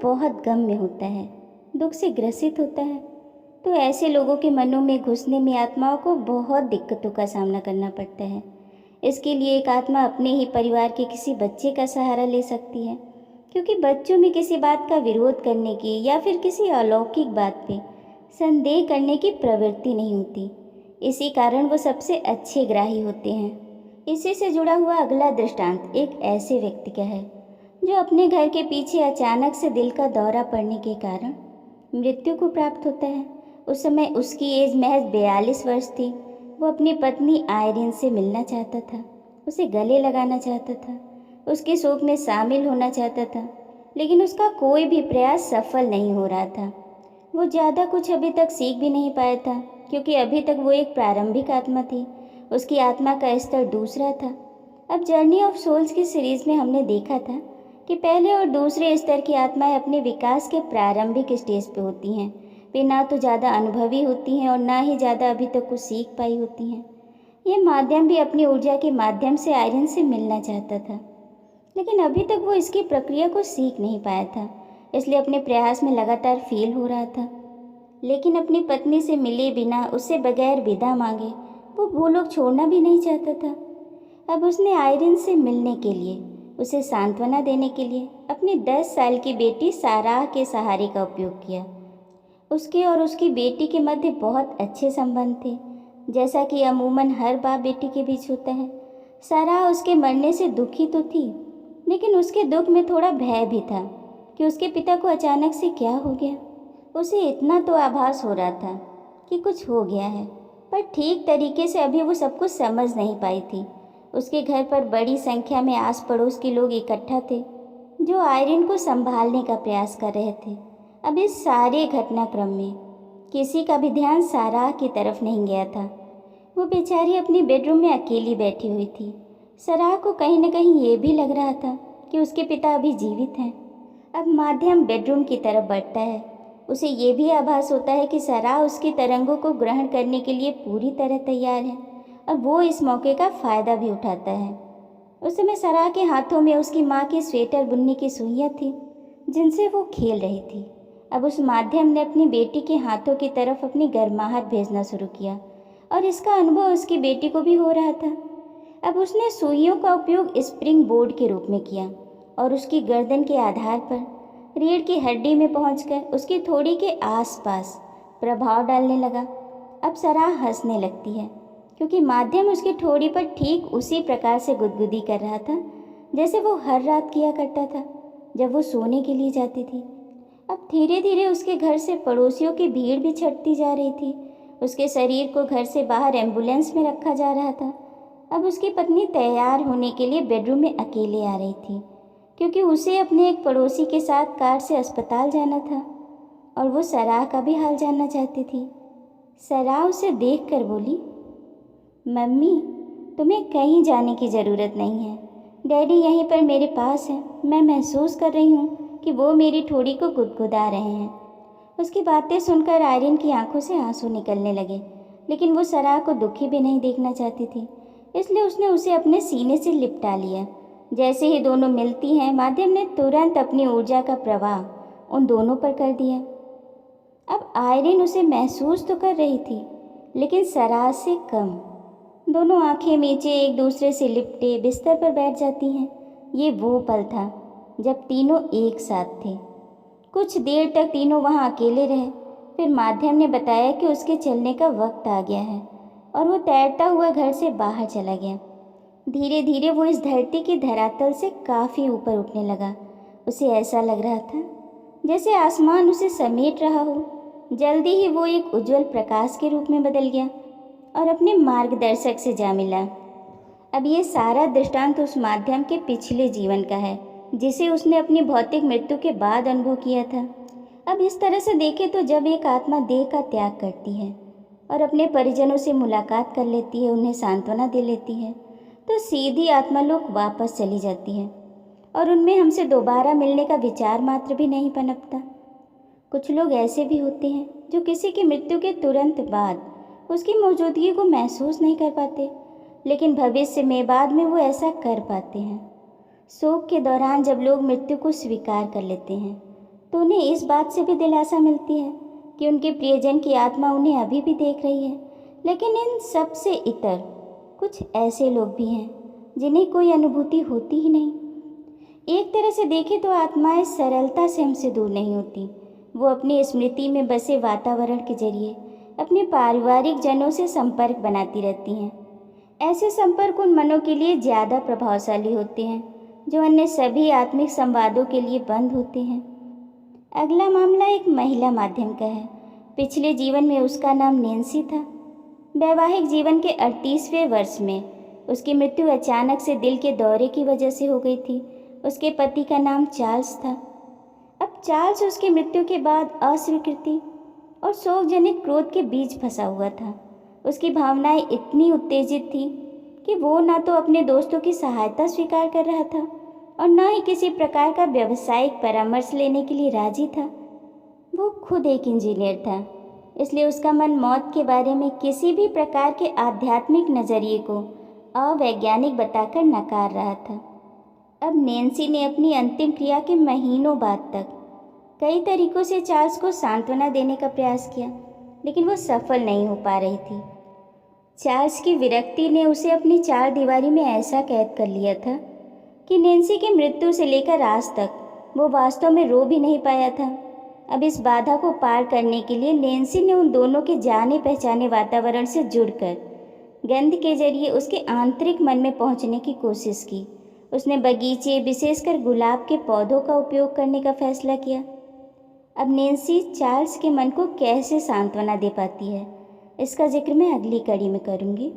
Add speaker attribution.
Speaker 1: बहुत गम में होता है, दुख से ग्रसित होता है, तो ऐसे लोगों के मनों में घुसने में आत्माओं को बहुत दिक्कतों का सामना करना पड़ता है। इसके लिए एक आत्मा अपने ही परिवार के किसी बच्चे का सहारा ले सकती है, क्योंकि बच्चों में किसी बात का विरोध करने की या फिर किसी अलौकिक बात पे संदेह करने की प्रवृत्ति नहीं होती। इसी कारण वो सबसे अच्छे ग्राही होते हैं। इसी से जुड़ा हुआ अगला दृष्टांत एक ऐसे व्यक्ति का है जो अपने घर के पीछे अचानक से दिल का दौरा पड़ने के कारण मृत्यु को प्राप्त होता है। उस समय उसकी एज महज 42 वर्ष थी। वो अपनी पत्नी आयरिन से मिलना चाहता था, उसे गले लगाना चाहता था, उसके शोक में शामिल होना चाहता था, लेकिन उसका कोई भी प्रयास सफल नहीं हो रहा था। वो ज़्यादा कुछ अभी तक सीख भी नहीं पाया था, क्योंकि अभी तक वो एक प्रारंभिक आत्मा थी। उसकी आत्मा का स्तर दूसरा था। अब जर्नी ऑफ सोल्स की सीरीज़ में हमने देखा था कि पहले और दूसरे स्तर की आत्माएं अपने विकास के प्रारंभिक स्टेज पे होती हैं। वे ना तो ज़्यादा अनुभवी होती हैं और ना ही ज़्यादा अभी तक कुछ सीख पाई होती हैं। ये माध्यम भी अपनी ऊर्जा के माध्यम से आयरन से मिलना चाहता था, लेकिन अभी तक वो इसकी प्रक्रिया को सीख नहीं पाया था, इसलिए अपने प्रयास में लगातार फेल हो रहा था। लेकिन अपनी पत्नी से मिले बिना, उससे बगैर विदा मांगे वो भूलोक छोड़ना भी नहीं चाहता था। अब उसने आयरन से मिलने के लिए, उसे सांत्वना देने के लिए अपनी 10 साल की बेटी साराह के सहारे का उपयोग किया। उसके और उसकी बेटी के मध्य बहुत अच्छे संबंध थे, जैसा कि अमूमन हर बाप बेटी के बीच होता है। साराह उसके मरने से दुखी तो थी, लेकिन उसके दुख में थोड़ा भय भी था कि उसके पिता को अचानक से क्या हो गया। उसे इतना तो आभास हो रहा था कि कुछ हो गया है, पर ठीक तरीके से अभी वो सब कुछ समझ नहीं पाई थी। उसके घर पर बड़ी संख्या में आस पड़ोस के लोग इकट्ठा थे जो आयरन को संभालने का प्रयास कर रहे थे। अब इस सारे घटनाक्रम में किसी का भी ध्यान साराह की तरफ नहीं गया था। वो बेचारी अपनी बेडरूम में अकेली बैठी हुई थी। साराह को कहीं न कहीं ये भी लग रहा था कि उसके पिता अभी जीवित हैं। अब माध्यम बेडरूम की तरफ बढ़ता है। उसे ये भी आभास होता है कि साराह उसकी तरंगों को ग्रहण करने के लिए पूरी तरह तैयार है। अब वो इस मौके का फ़ायदा भी उठाता है। उस समय साराह के हाथों में उसकी माँ की स्वेटर बुनने की सुइयाँ थी, जिनसे वो खेल रही थी। अब उस माध्यम ने अपनी बेटी के हाथों की तरफ अपनी गर्माहट भेजना शुरू किया, और इसका अनुभव उसकी बेटी को भी हो रहा था। अब उसने सुइयों का उपयोग स्प्रिंग बोर्ड के रूप में किया और उसकी गर्दन के आधार पर रीढ़ की हड्डी में पहुंचकर उसकी थोड़ी के आसपास प्रभाव डालने लगा। अब साराह हंसने लगती है, क्योंकि माध्यम उसकी ठोड़ी पर ठीक उसी प्रकार से गुदगुदी कर रहा था जैसे वो हर रात किया करता था जब वो सोने के लिए जाती थी। अब धीरे धीरे उसके घर से पड़ोसियों की भीड़ भी छटती जा रही थी। उसके शरीर को घर से बाहर एम्बुलेंस में रखा जा रहा था। अब उसकी पत्नी तैयार होने के लिए बेडरूम में अकेले आ रही थी, क्योंकि उसे अपने एक पड़ोसी के साथ कार से अस्पताल जाना था और वो साराह का भी हाल जानना चाहती थी। साराह उसे देखकर बोली, मम्मी, तुम्हें कहीं जाने की ज़रूरत नहीं है। डैडी यहीं पर मेरे पास है। मैं महसूस कर रही हूँ कि वो मेरी ठोड़ी को गुदगुदा रहे हैं। उसकी बातें सुनकर आयरन की आंखों से आंसू निकलने लगे, लेकिन वो साराह को दुखी भी नहीं देखना चाहती थी, इसलिए उसने उसे अपने सीने से लिपटा लिया। जैसे ही दोनों मिलती हैं, माध्यम ने तुरंत अपनी ऊर्जा का प्रवाह उन दोनों पर कर दिया। अब आयरन उसे महसूस तो कर रही थी, लेकिन साराह से कम। दोनों आंखें मीचे एक दूसरे से लिपटे बिस्तर पर बैठ जाती हैं। ये वो पल था जब तीनों एक साथ थे। कुछ देर तक तीनों वहाँ अकेले रहे। फिर माध्यम ने बताया कि उसके चलने का वक्त आ गया है और वो तैरता हुआ घर से बाहर चला गया। धीरे धीरे वो इस धरती की धरातल से काफ़ी ऊपर उठने लगा। उसे ऐसा लग रहा था जैसे आसमान उसे समेट रहा हो। जल्दी ही वो एक उज्जवल प्रकाश के रूप में बदल गया और अपने मार्गदर्शक से जा मिला। अब ये सारा दृष्टांत उस माध्यम के पिछले जीवन का है, जिसे उसने अपनी भौतिक मृत्यु के बाद अनुभव किया था। अब इस तरह से देखें तो जब एक आत्मा देह का त्याग करती है और अपने परिजनों से मुलाकात कर लेती है, उन्हें सांत्वना दे लेती है, तो सीधी आत्मालोक वापस चली जाती है और उनमें हमसे दोबारा मिलने का विचार मात्र भी नहीं पनपता। कुछ लोग ऐसे भी होते हैं जो किसी की मृत्यु के तुरंत बाद उसकी मौजूदगी को महसूस नहीं कर पाते, लेकिन भविष्य में बाद में वो ऐसा कर पाते हैं। शोक के दौरान जब लोग मृत्यु को स्वीकार कर लेते हैं तो उन्हें इस बात से भी दिलासा मिलती है कि उनके प्रियजन की आत्मा उन्हें अभी भी देख रही है। लेकिन इन सब से इतर कुछ ऐसे लोग भी हैं जिन्हें कोई अनुभूति होती ही नहीं। एक तरह से देखें तो आत्माएं सरलता से हमसे दूर नहीं होती। वो अपनी स्मृति में बसे वातावरण के जरिए अपने पारिवारिक जनों से संपर्क बनाती रहती हैं। ऐसे संपर्क उन मनों के लिए ज़्यादा प्रभावशाली होते हैं जो अन्य सभी आत्मिक संवादों के लिए बंद होते हैं। अगला मामला एक महिला माध्यम का है। पिछले जीवन में उसका नाम नैन्सी था। वैवाहिक जीवन के 38वें वर्ष में उसकी मृत्यु अचानक से दिल के दौरे की वजह से हो गई थी। उसके पति का नाम चार्ल्स था। अब चार्ल्स उसकी मृत्यु के बाद अस्वीकृति और शोकजनित क्रोध के बीच फंसा हुआ था। उसकी भावनाएं इतनी उत्तेजित थी कि वो न तो अपने दोस्तों की सहायता स्वीकार कर रहा था और न ही किसी प्रकार का व्यावसायिक परामर्श लेने के लिए राजी था। वो खुद एक इंजीनियर था, इसलिए उसका मन मौत के बारे में किसी भी प्रकार के आध्यात्मिक नज़रिए को अवैज्ञानिक बताकर नकार रहा था। अब नैन्सी ने अपनी अंतिम क्रिया के महीनों बाद तक कई तरीकों से चार्ल्स को सांत्वना देने का प्रयास किया, लेकिन वो सफल नहीं हो पा रही थी। चार्ल्स की विरक्ति ने उसे अपनी चार दीवारी में ऐसा कैद कर लिया था कि नैन्सी की मृत्यु से लेकर आज तक वो वास्तव में रो भी नहीं पाया था। अब इस बाधा को पार करने के लिए नैन्सी ने उन दोनों के जाने पहचाने वातावरण से जुड़कर गंध के जरिए उसके आंतरिक मन में पहुंचने की कोशिश की। उसने बगीचे, विशेषकर गुलाब के पौधों का उपयोग करने का फैसला किया। अब नैन्सी चार्ल्स के मन को कैसे सांत्वना दे पाती है, इसका जिक्र मैं अगली कड़ी में करूँगी।